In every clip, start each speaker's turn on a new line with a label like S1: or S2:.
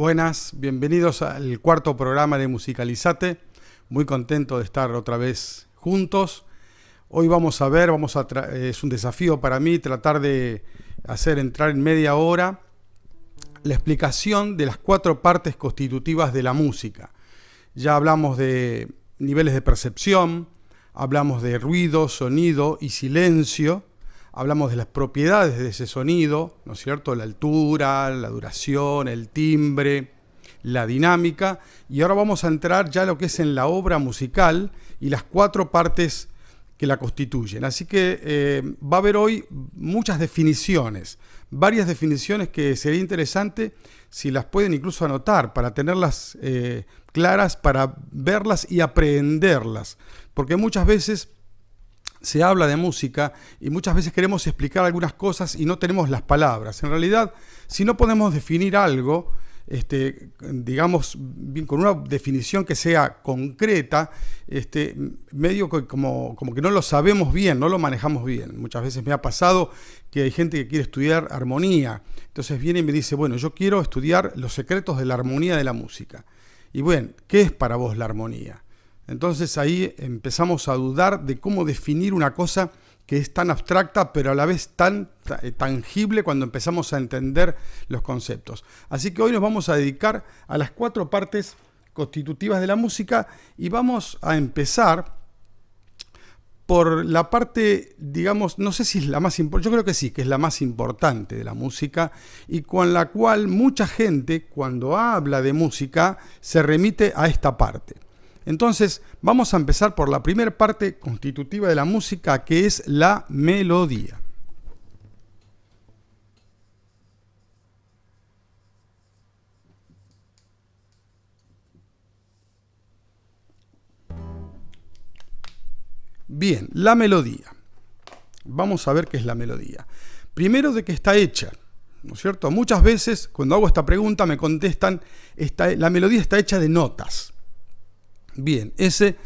S1: Buenas, bienvenidos al cuarto programa de Musicalizate. Muy contento de estar otra vez juntos. Hoy es un desafío para mí tratar de hacer entrar en media hora la explicación de las 4 partes constitutivas de la música. Ya hablamos de niveles de percepción, hablamos de ruido, sonido y silencio, hablamos de las propiedades de ese sonido, ¿no es cierto? La altura, la duración, el timbre, la dinámica, y ahora vamos a entrar ya a lo que es en la obra musical y las 4 partes que la constituyen. Así que va a haber hoy muchas definiciones, varias definiciones que sería interesante si las pueden incluso anotar para tenerlas claras, para verlas y aprenderlas, porque muchas veces se habla de música y muchas veces queremos explicar algunas cosas y no tenemos las palabras. En realidad, si no podemos definir algo, digamos, con una definición que sea concreta, medio como que no lo sabemos bien, no lo manejamos bien. Muchas veces me ha pasado que hay gente que quiere estudiar armonía, entonces viene y me dice, bueno, yo quiero estudiar los secretos de la armonía de la música. Y bueno, ¿qué es para vos la armonía? Entonces ahí empezamos a dudar de cómo definir una cosa que es tan abstracta, pero a la vez tan tangible cuando empezamos a entender los conceptos. Así que hoy nos vamos a dedicar a las 4 partes constitutivas de la música y vamos a empezar por la parte, digamos, no sé si es la más importante, yo creo que sí, que es la más importante de la música y con la cual mucha gente cuando habla de música se remite a esta parte. Entonces, vamos a empezar por la primera parte constitutiva de la música, que es la melodía. Bien, la melodía. Vamos a ver qué es la melodía. Primero, de qué está hecha, ¿no es cierto? Muchas veces, cuando hago esta pregunta, me contestan, la melodía está hecha de notas. Bien, ese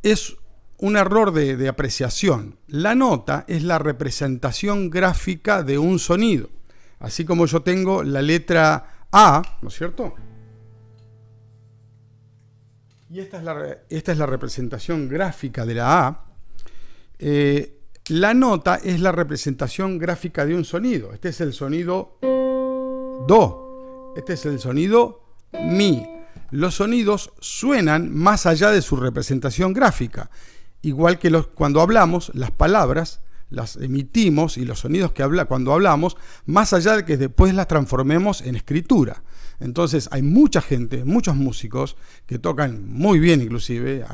S1: es un error de apreciación. La nota es la representación gráfica de un sonido. Así como yo tengo la letra A, ¿no es cierto? Y esta es la representación gráfica de la A. La nota es la representación gráfica de un sonido. Este es el sonido Do. Este es el sonido Mi. Los sonidos suenan más allá de su representación gráfica. Igual que cuando hablamos, las palabras las emitimos y los sonidos cuando hablamos, más allá de que después las transformemos en escritura. Entonces hay mucha gente, muchos músicos que tocan muy bien inclusive,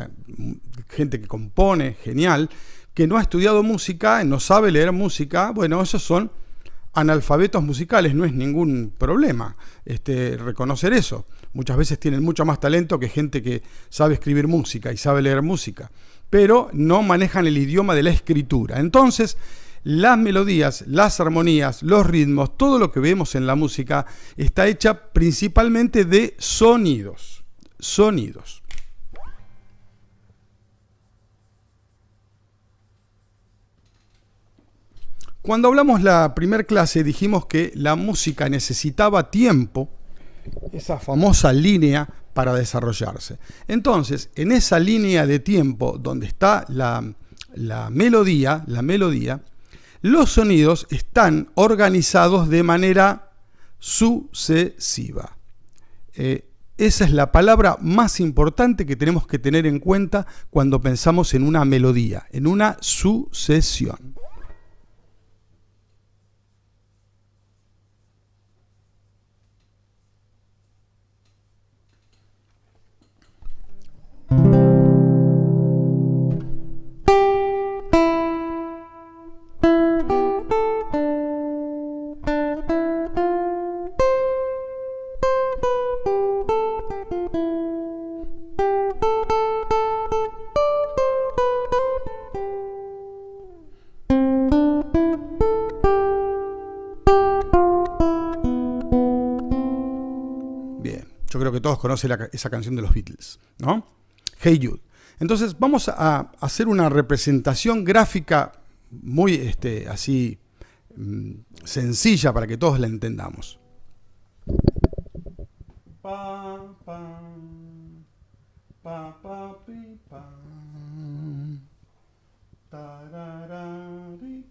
S1: gente que compone genial, que no ha estudiado música, no sabe leer música. Bueno, esos son analfabetos musicales, no es ningún problema reconocer eso. Muchas veces tienen mucho más talento que gente que sabe escribir música y sabe leer música, pero no manejan el idioma de la escritura. Entonces, las melodías, las armonías, los ritmos, todo lo que vemos en la música está hecha principalmente de sonidos. Sonidos. Cuando hablamos la primera clase dijimos que la música necesitaba tiempo, esa famosa línea para desarrollarse. Entonces, en esa línea de tiempo donde está la melodía, los sonidos están organizados de manera sucesiva. Esa es la palabra más importante que tenemos que tener en cuenta cuando pensamos en una melodía, en una sucesión. Yo creo que todos conocen esa canción de los Beatles, ¿no? Hey Jude. Entonces vamos a hacer una representación gráfica muy así sencilla para que todos la entendamos. Pa, pa, pa, pa, pi, pa. Tararari.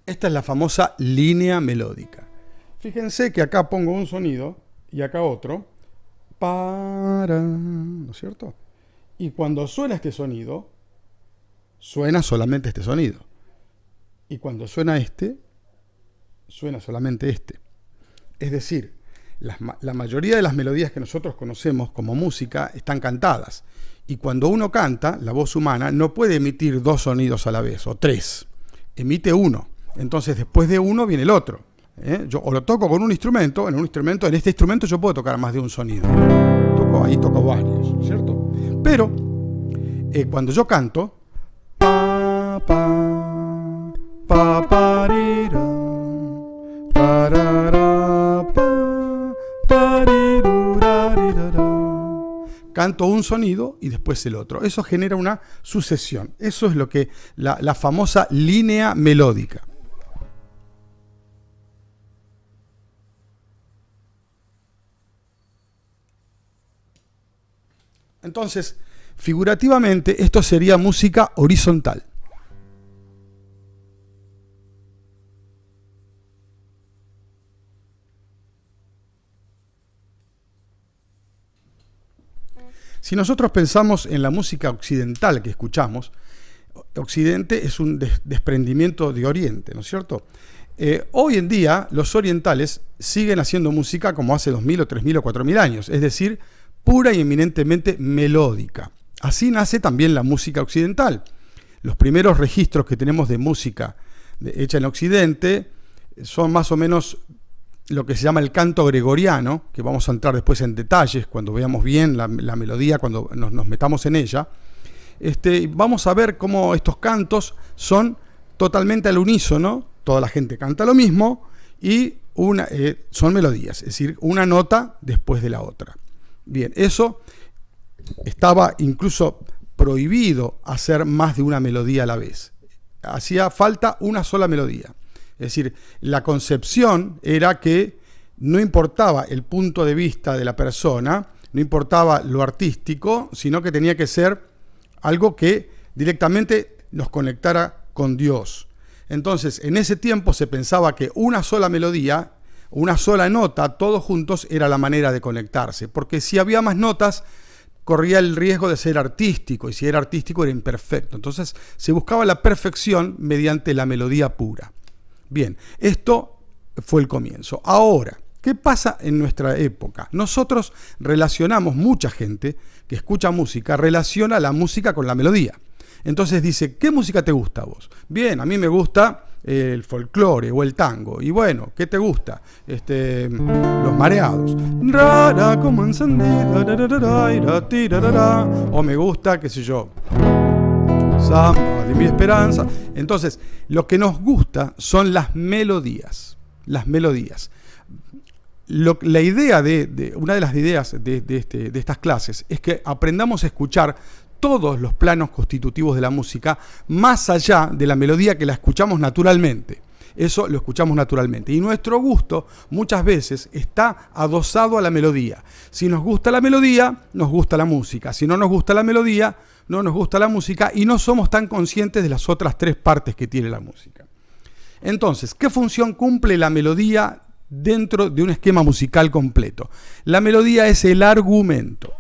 S1: Esta es la famosa línea melódica. Fíjense que acá pongo un sonido y acá otro. Para, ¿no es cierto? Y cuando suena este sonido, suena solamente este sonido. Y cuando suena este, suena solamente este. Es decir, la mayoría de las melodías que nosotros conocemos como música están cantadas. Y cuando uno canta, la voz humana no puede emitir dos sonidos a la vez, o tres. Emite uno. Entonces, después de uno viene el otro. Yo o lo toco con un instrumento, en este instrumento yo puedo tocar más de un sonido. Ahí toco varios, ¿cierto? Pero, cuando yo canto, pa, pa, pa, parira, parara, pa, parirurarira. Canto un sonido y después el otro. Eso genera una sucesión. Eso es lo que la famosa línea melódica. Entonces, figurativamente, esto sería música horizontal. Si nosotros pensamos en la música occidental que escuchamos, Occidente es un desprendimiento de Oriente, ¿no es cierto? Hoy en día, los orientales siguen haciendo música como hace 2000 o 3000 o 4000 años, es decir, pura y eminentemente melódica. Así nace también la música occidental. Los primeros registros que tenemos de música hecha en Occidente son más o menos lo que se llama el canto gregoriano, que vamos a entrar después en detalles cuando veamos bien la melodía, cuando nos metamos en ella. Vamos a ver cómo estos cantos son totalmente al unísono, toda la gente canta lo mismo y son melodías, es decir, una nota después de la otra. Bien, eso estaba incluso prohibido hacer más de una melodía a la vez. Hacía falta una sola melodía. Es decir, la concepción era que no importaba el punto de vista de la persona, no importaba lo artístico, sino que tenía que ser algo que directamente nos conectara con Dios. Entonces, en ese tiempo se pensaba que una sola melodía, una sola nota, todos juntos, era la manera de conectarse, porque si había más notas, corría el riesgo de ser artístico, y si era artístico era imperfecto. Entonces se buscaba la perfección mediante la melodía pura. Bien, esto fue el comienzo. Ahora, ¿qué pasa en nuestra época? Nosotros relacionamos, mucha gente que escucha música, relaciona la música con la melodía. Entonces dice, ¿qué música te gusta a vos? Bien, a mí me gusta el folclore o el tango. Y bueno, ¿qué te gusta? Los Mareados. Rara como encendida. O me gusta, qué sé yo, Samba de mi esperanza. Entonces, lo que nos gusta son las melodías. Las melodías. Una de las ideas de estas clases es que aprendamos a escuchar todos los planos constitutivos de la música, más allá de la melodía que la escuchamos naturalmente. Eso lo escuchamos naturalmente. Y nuestro gusto muchas veces está adosado a la melodía. Si nos gusta la melodía, nos gusta la música. Si no nos gusta la melodía, no nos gusta la música y no somos tan conscientes de las otras tres partes que tiene la música. Entonces, ¿qué función cumple la melodía dentro de un esquema musical completo? La melodía es el argumento.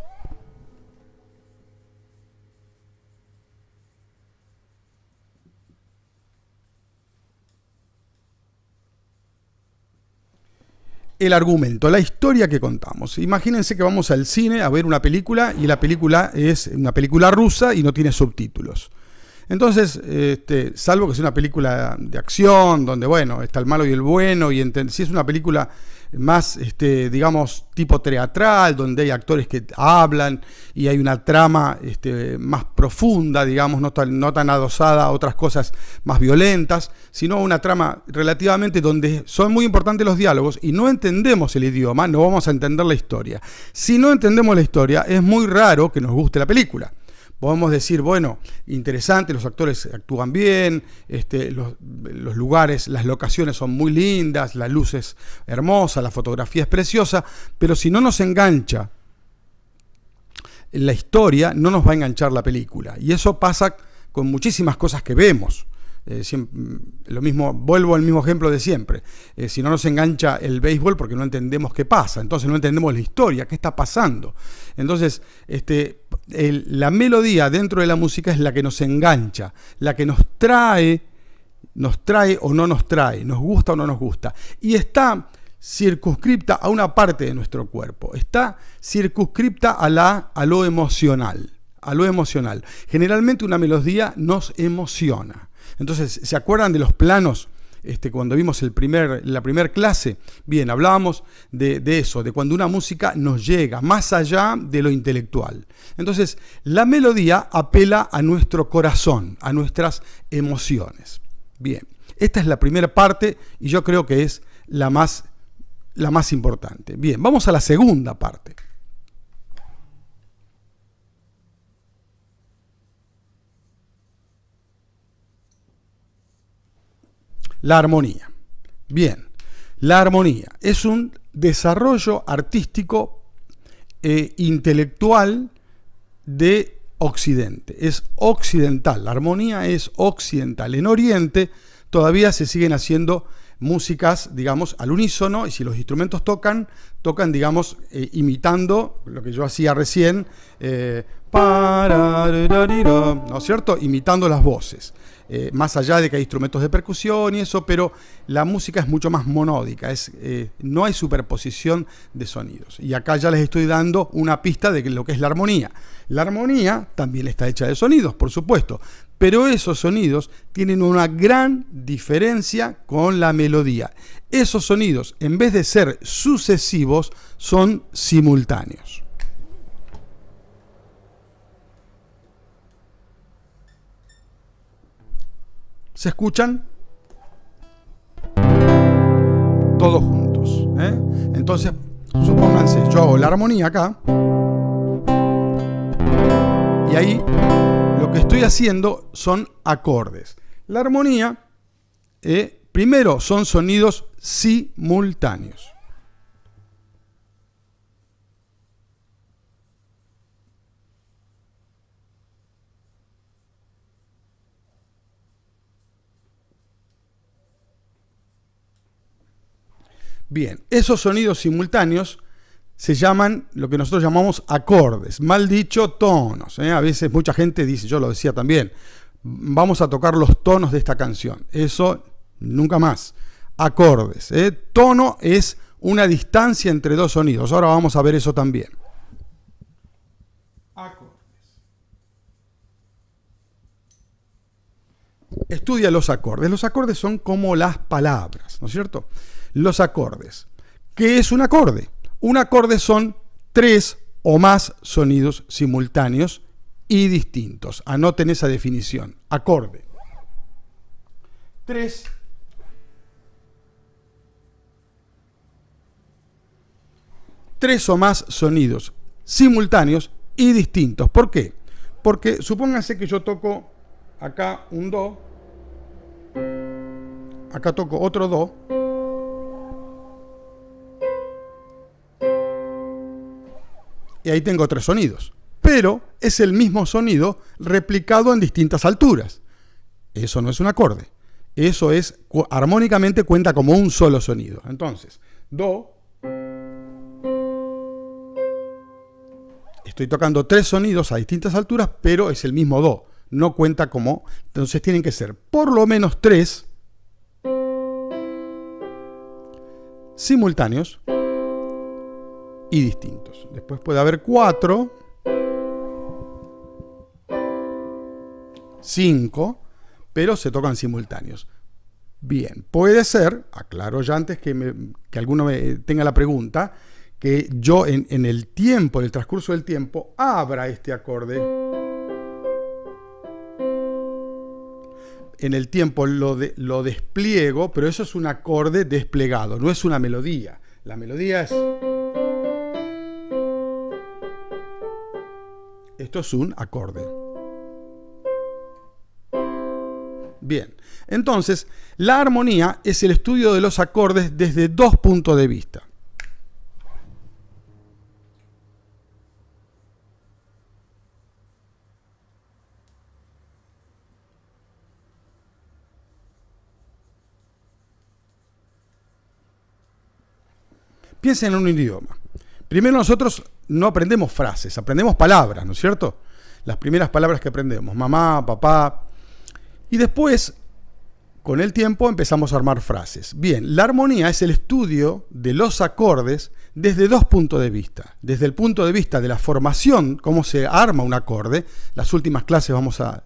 S1: El argumento, la historia que contamos. Imagínense que vamos al cine a ver una película y la película es una película rusa y no tiene subtítulos. Entonces, salvo que sea una película de acción, donde, bueno, está el malo y el bueno, y si es una película más, digamos, tipo teatral, donde hay actores que hablan y hay una trama más profunda, digamos, no tan adosada a otras cosas más violentas, sino una trama relativamente donde son muy importantes los diálogos y no entendemos el idioma, no vamos a entender la historia. Si no entendemos la historia, es muy raro que nos guste la película. podemos decir, bueno, interesante, los actores actúan bien, los lugares, las locaciones son muy lindas, la luz es hermosa, la fotografía es preciosa, pero si no nos engancha la historia, no nos va a enganchar la película. Y eso pasa con muchísimas cosas que vemos. Lo mismo, vuelvo al mismo ejemplo de siempre. Si no nos engancha el béisbol, porque no entendemos qué pasa, entonces no entendemos la historia, qué está pasando. Entonces, la melodía dentro de la música es la que nos engancha, la que nos trae o no nos trae, nos gusta o no nos gusta. Y está circunscripta a una parte de nuestro cuerpo, está circunscripta a lo emocional. Generalmente una melodía nos emociona. Entonces, ¿se acuerdan de los planos? Cuando vimos la primera clase, bien, hablábamos de eso, de cuando una música nos llega más allá de lo intelectual. Entonces, la melodía apela a nuestro corazón, a nuestras emociones. Bien, esta es la primera parte y yo creo que es la más importante. Bien, vamos a la segunda parte. La armonía. Bien, la armonía es un desarrollo artístico intelectual de Occidente. Es occidental, la armonía es occidental. En Oriente todavía se siguen haciendo músicas, digamos, al unísono, y si los instrumentos tocan, digamos, imitando lo que yo hacía recién, ¿no es cierto? Imitando las voces. Más allá de que hay instrumentos de percusión y eso, pero la música es mucho más monódica, no hay superposición de sonidos. Y acá ya les estoy dando una pista de lo que es la armonía. La armonía también está hecha de sonidos, por supuesto, pero esos sonidos tienen una gran diferencia con la melodía. Esos sonidos, en vez de ser sucesivos, son simultáneos. ¿Se escuchan? Todos juntos. Entonces, supónganse, yo hago la armonía acá. Y ahí lo que estoy haciendo son acordes. La armonía, primero, son sonidos simultáneos. Bien, esos sonidos simultáneos se llaman lo que nosotros llamamos acordes, mal dicho tonos. A veces mucha gente dice, yo lo decía también, vamos a tocar los tonos de esta canción. Eso nunca más. Acordes. Tono es una distancia entre dos sonidos. Ahora vamos a ver eso también. Acordes. Estudia los acordes. Los acordes son como las palabras, ¿no es cierto? Los acordes. ¿Qué es un acorde? Un acorde son 3 o más sonidos simultáneos y distintos. Anoten esa definición. Acorde. 3 o más sonidos simultáneos y distintos. ¿Por qué? Porque supónganse que yo toco acá un do, acá toco otro do, y ahí tengo 3 sonidos. Pero es el mismo sonido replicado en distintas alturas. Eso no es un acorde. Eso es, armónicamente cuenta como un solo sonido. Entonces, do. Estoy tocando 3 sonidos a distintas alturas, pero es el mismo do. No cuenta como. Entonces tienen que ser por lo menos 3 simultáneos y distintos. Después puede haber 4, 5, pero se tocan simultáneos. Bien, puede ser, aclaro ya antes que alguno tenga la pregunta, que yo en el tiempo, en el transcurso del tiempo, abra este acorde. En el tiempo lo despliego, pero eso es un acorde desplegado, no es una melodía. La melodía es... Esto es un acorde. Bien, entonces la armonía es el estudio de los acordes desde dos puntos de vista. Piensen en un idioma. Primero nosotros no aprendemos frases, aprendemos palabras, ¿no es cierto? Las primeras palabras que aprendemos, mamá, papá. Y después, con el tiempo, empezamos a armar frases. Bien, la armonía es el estudio de los acordes desde dos puntos de vista. Desde el punto de vista de la formación, cómo se arma un acorde. Las últimas clases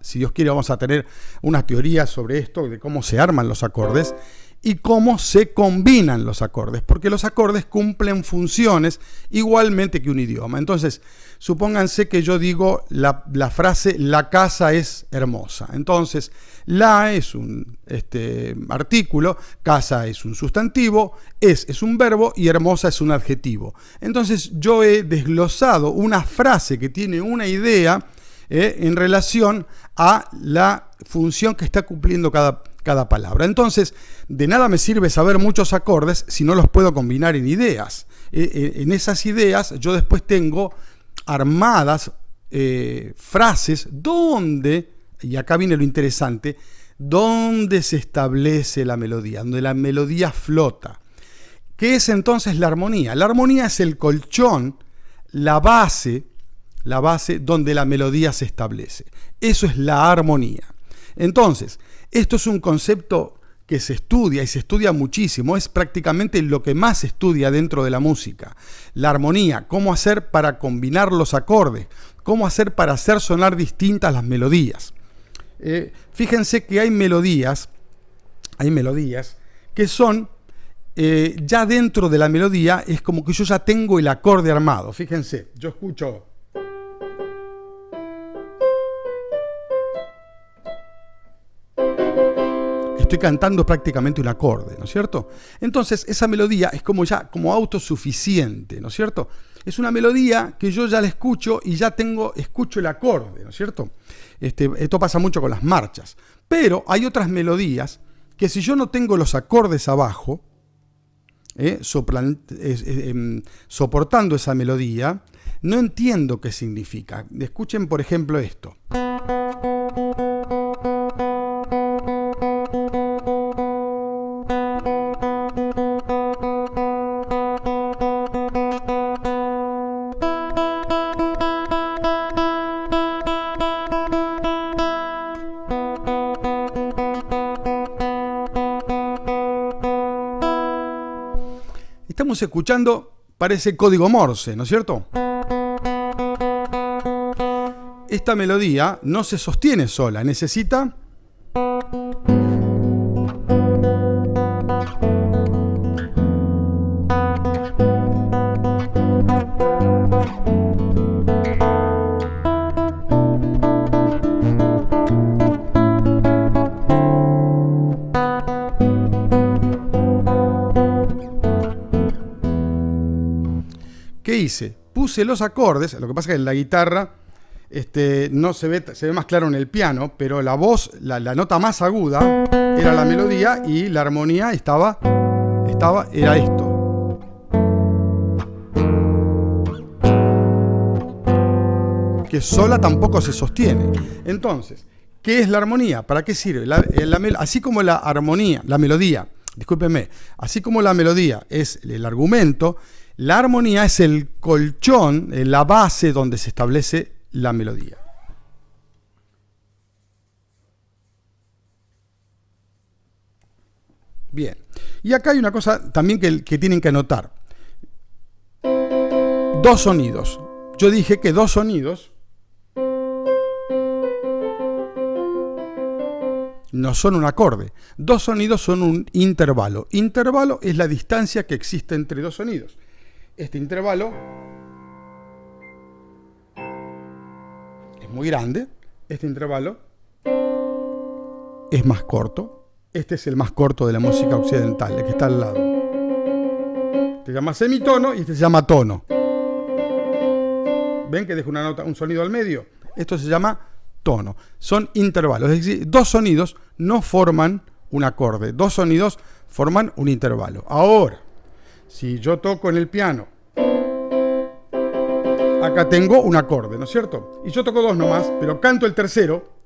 S1: si Dios quiere, vamos a tener una teoría sobre esto, de cómo se arman los acordes. Y cómo se combinan los acordes, porque los acordes cumplen funciones igualmente que un idioma. Entonces, supónganse que yo digo la frase "la casa es hermosa". Entonces, la es un artículo, casa es un sustantivo, es un verbo y hermosa es un adjetivo. Entonces, yo he desglosado una frase que tiene una idea en relación a la función que está cumpliendo cada palabra. Entonces, de nada me sirve saber muchos acordes si no los puedo combinar en ideas. En esas ideas yo después tengo armadas frases donde, y acá viene lo interesante, donde se establece la melodía, donde la melodía flota. ¿Qué es entonces la armonía? La armonía es el colchón, la base donde la melodía se establece. Eso es la armonía. Entonces, esto es un concepto que se estudia y se estudia muchísimo, es prácticamente lo que más se estudia dentro de la música. La armonía, cómo hacer para combinar los acordes, cómo hacer para hacer sonar distintas las melodías. Fíjense que hay melodías que son, ya dentro de la melodía, es como que yo ya tengo el acorde armado. Fíjense, yo escucho... Estoy cantando prácticamente un acorde, ¿no es cierto? Entonces, esa melodía es como autosuficiente, ¿no es cierto? Es una melodía que yo ya la escucho y ya escucho el acorde, ¿no es cierto? Esto pasa mucho con las marchas. Pero hay otras melodías que si yo no tengo los acordes abajo, soportando esa melodía, no entiendo qué significa. Escuchen, por ejemplo, esto. Estamos escuchando, parece código Morse, ¿no es cierto? Esta melodía no se sostiene sola, necesita ¿qué hice? Puse los acordes, lo que pasa es que en la guitarra no se ve más claro en el piano, pero la voz, la nota más aguda era la melodía y la armonía era esto. Que sola tampoco se sostiene. Entonces, ¿qué es la armonía? ¿Para qué sirve? Así como la melodía, discúlpenme, así como la melodía es el argumento, la armonía es el colchón, la base donde se establece la melodía. Bien, y acá hay una cosa también que tienen que anotar. Dos sonidos. Yo dije que dos sonidos no son un acorde. Dos sonidos son un intervalo. Intervalo es la distancia que existe entre dos sonidos. Este intervalo es muy grande, este intervalo es más corto. Este es el más corto de la música occidental, el que está al lado. Este se llama semitono y este se llama tono. ¿Ven que dejo un sonido al medio? Esto se llama tono. Son intervalos, es decir, dos sonidos no forman un acorde, dos sonidos forman un intervalo. Ahora, si yo toco en el piano, acá tengo un acorde, ¿no es cierto? Y yo toco dos nomás, pero canto el tercero.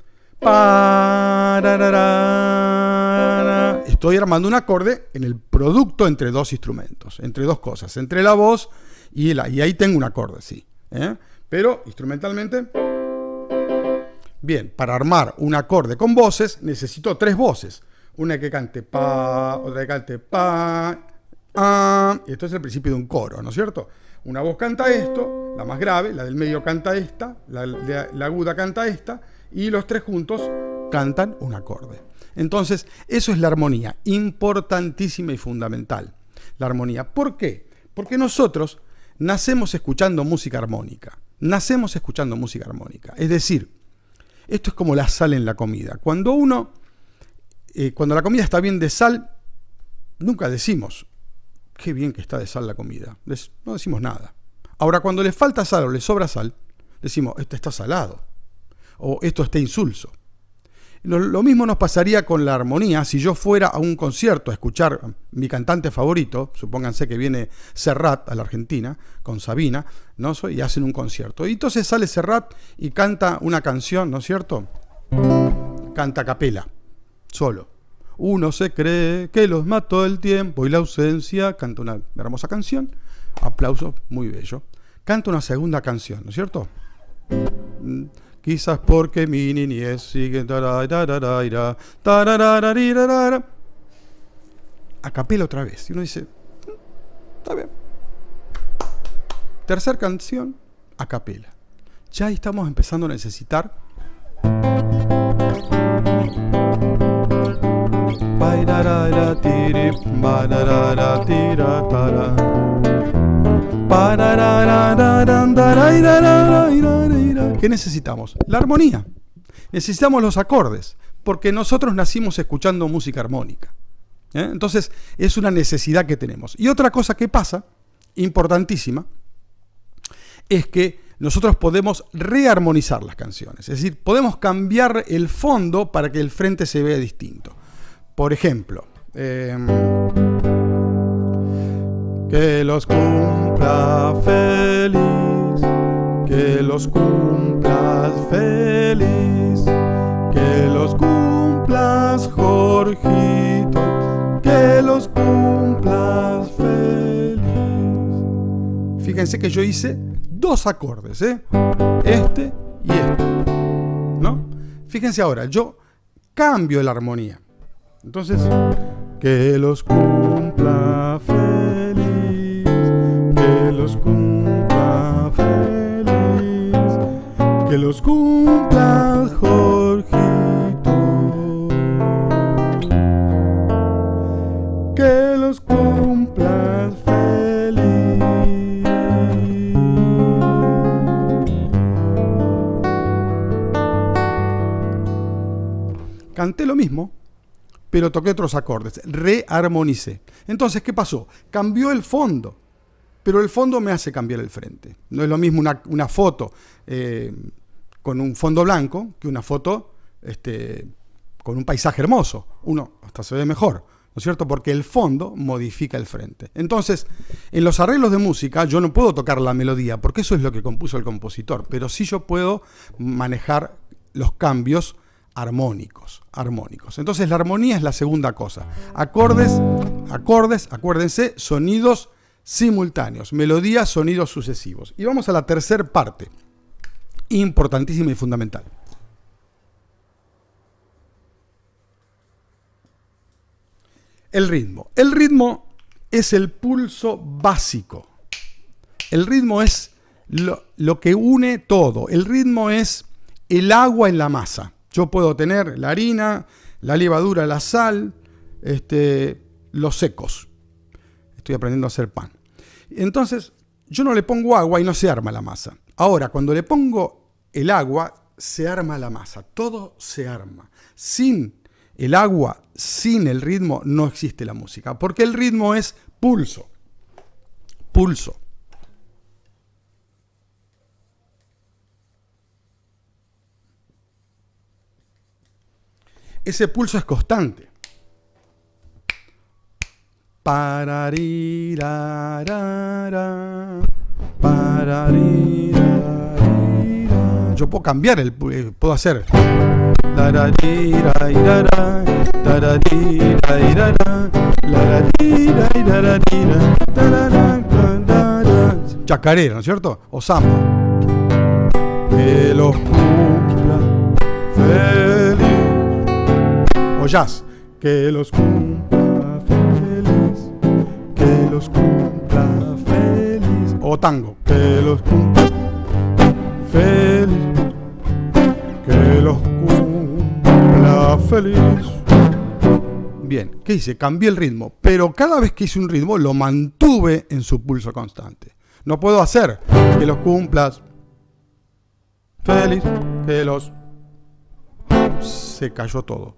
S1: Estoy armando un acorde en el producto entre dos instrumentos, entre dos cosas, entre la voz y ahí tengo un acorde, sí. Pero instrumentalmente, bien, para armar un acorde con voces necesito tres voces. Una que cante pa, otra que cante pa, y esto es el principio de un coro, ¿no es cierto? Una voz canta esto, la más grave, la del medio canta esta, la aguda canta esta, y los tres juntos cantan un acorde. Entonces, eso es la armonía, importantísima y fundamental. La armonía. ¿Por qué? Porque nosotros nacemos escuchando música armónica. Nacemos escuchando música armónica. Es decir, esto es como la sal en la comida. Cuando la comida está bien de sal, nunca decimos, qué bien que está de sal la comida. No decimos nada. Ahora, cuando le falta sal o le sobra sal, decimos, esto está salado. O esto está insulso. Lo mismo nos pasaría con la armonía si yo fuera a un concierto a escuchar mi cantante favorito, supónganse que viene Serrat a la Argentina con Sabina, ¿no? Y hacen un concierto. Y entonces sale Serrat y canta una canción, ¿no es cierto? Canta a capela, solo. Uno se cree que los mató el tiempo y la ausencia, canta una hermosa canción, aplauso, muy bello. Canta una segunda canción, ¿no es cierto? Quizás porque mi niñez sigue a capela otra vez. Y uno dice, está bien. Tercer canción, a capela. Ya ahí estamos empezando a necesitar ¿qué necesitamos? La armonía. Necesitamos los acordes, porque nosotros nacimos escuchando música armónica. Entonces, es una necesidad que tenemos. Y otra cosa que pasa, importantísima, es que nosotros podemos rearmonizar las canciones. Es decir, podemos cambiar el fondo para que el frente se vea distinto. Por ejemplo, que los cumpla feliz, que los cumplas feliz, que los cumplas Jorgito, que los cumplas feliz. Fíjense que yo hice dos acordes, este y este, ¿no? Fíjense ahora, yo cambio la armonía. Entonces, que los cumpla feliz, que los cumpla feliz, que los cumpla Jorgito, que los cumpla feliz. Canté lo mismo, pero toqué otros acordes, rearmonicé. Entonces, ¿qué pasó? Cambió el fondo, pero el fondo me hace cambiar el frente. No es lo mismo una foto con un fondo blanco que una foto con un paisaje hermoso. Uno hasta se ve mejor, ¿no es cierto? Porque el fondo modifica el frente. Entonces, en los arreglos de música yo no puedo tocar la melodía, porque eso es lo que compuso el compositor, pero sí yo puedo manejar los cambios armónicos. Entonces la armonía es la segunda cosa. Acordes, acuérdense, sonidos simultáneos, melodías, sonidos sucesivos. Y vamos a la tercera parte, importantísima y fundamental. El ritmo. El ritmo es el pulso básico. El ritmo es lo que une todo. El ritmo es el agua en la masa. Yo puedo tener la harina, la levadura, la sal, los secos. Estoy aprendiendo a hacer pan. Entonces, yo no le pongo agua y no se arma la masa. Ahora, cuando le pongo el agua, se arma la masa. Todo se arma. Sin el agua, sin el ritmo, no existe la música. Porque el ritmo es pulso. Pulso. ese pulso es constante. Pararirarara, pararirarira. Yo puedo cambiar puedo hacer. Lararirairara, tararirairara, lararirairarira, tararara, chacarera, ¿no es cierto? O samba. Que los cumpla feliz. O jazz. Que los cumpla feliz. Que los cumpla feliz. O tango. Que los cumpla feliz. Que los cumpla feliz. Bien, ¿qué hice? Cambié el ritmo, pero cada vez que hice un ritmo lo mantuve en su pulso constante. No puedo hacer que los cumplas feliz, que los... Se cayó todo.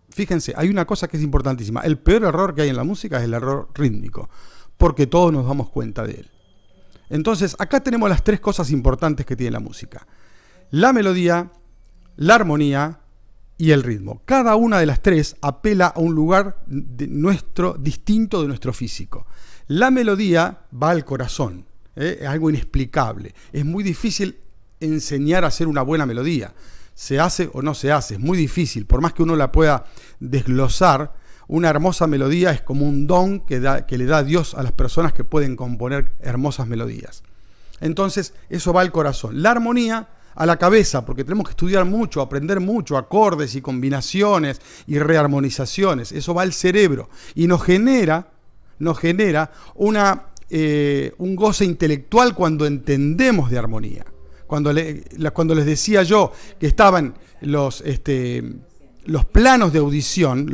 S1: Fíjense, hay una cosa que es importantísima. El peor error que hay en la música es el error rítmico, porque todos nos damos cuenta de él. Entonces, acá tenemos las tres cosas importantes que tiene la música. La melodía, la armonía y el ritmo. Cada una de las tres apela a un lugar distinto de nuestro físico. La melodía va al corazón, es algo inexplicable. Es muy difícil enseñar a hacer una buena melodía. Se hace o no se hace, es muy difícil. Por más que uno la pueda desglosar, una hermosa melodía es como un don que le da Dios a las personas que pueden componer hermosas melodías. Entonces, eso va al corazón. La armonía a la cabeza, porque tenemos que estudiar mucho, aprender mucho, acordes y combinaciones y rearmonizaciones. Eso va al cerebro y nos genera un goce intelectual cuando entendemos de armonía. Cuando les decía yo que estaban los planos de audición,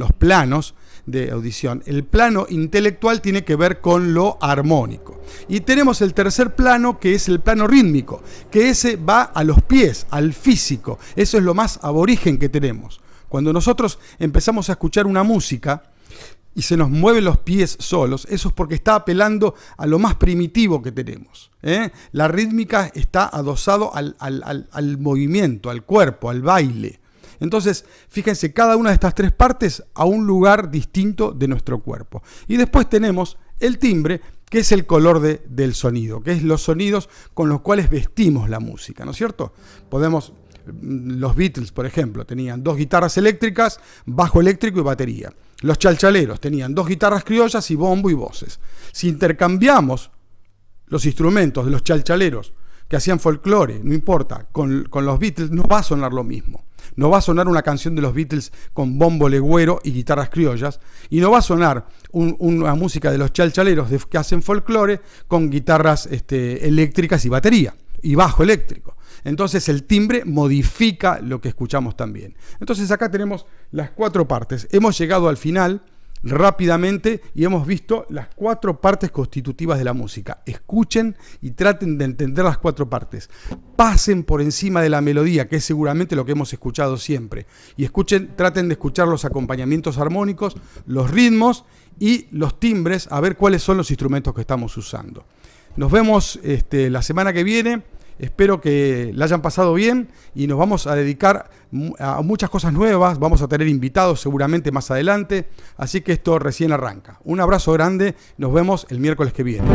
S1: el plano intelectual tiene que ver con lo armónico. Y tenemos el tercer plano, que es el plano rítmico, que ese va a los pies, al físico. Eso es lo más aborigen que tenemos. Cuando nosotros empezamos a escuchar una música y se nos mueven los pies solos, eso es porque está apelando a lo más primitivo que tenemos. La rítmica está adosado al movimiento, al cuerpo, al baile. Entonces, fíjense, cada una de estas tres partes a un lugar distinto de nuestro cuerpo. Y después tenemos el timbre, que es el color del sonido, que es los sonidos con los cuales vestimos la música, ¿no es cierto? Los Beatles, por ejemplo, tenían 2 guitarras eléctricas, bajo eléctrico y batería. Los Chalchaleros tenían 2 guitarras criollas y bombo y voces. Si intercambiamos los instrumentos de los chalchaleros que hacían folclore, no importa, con los Beatles, no va a sonar lo mismo. No va a sonar una canción de los Beatles con bombo legüero y guitarras criollas, y no va a sonar una música de los chalchaleros que hacen folclore con guitarras eléctricas y batería, y bajo eléctrico. Entonces el timbre modifica lo que escuchamos también. Entonces acá tenemos las 4 partes. Hemos llegado al final rápidamente y hemos visto las 4 partes constitutivas de la música. Escuchen y traten de entender las 4 partes. Pasen por encima de la melodía, que es seguramente lo que hemos escuchado siempre. Y traten de escuchar los acompañamientos armónicos, los ritmos y los timbres, a ver cuáles son los instrumentos que estamos usando. Nos vemos la semana que viene. Espero que la hayan pasado bien y nos vamos a dedicar a muchas cosas nuevas. Vamos a tener invitados seguramente más adelante. Así que esto recién arranca. Un abrazo grande. Nos vemos el miércoles que viene.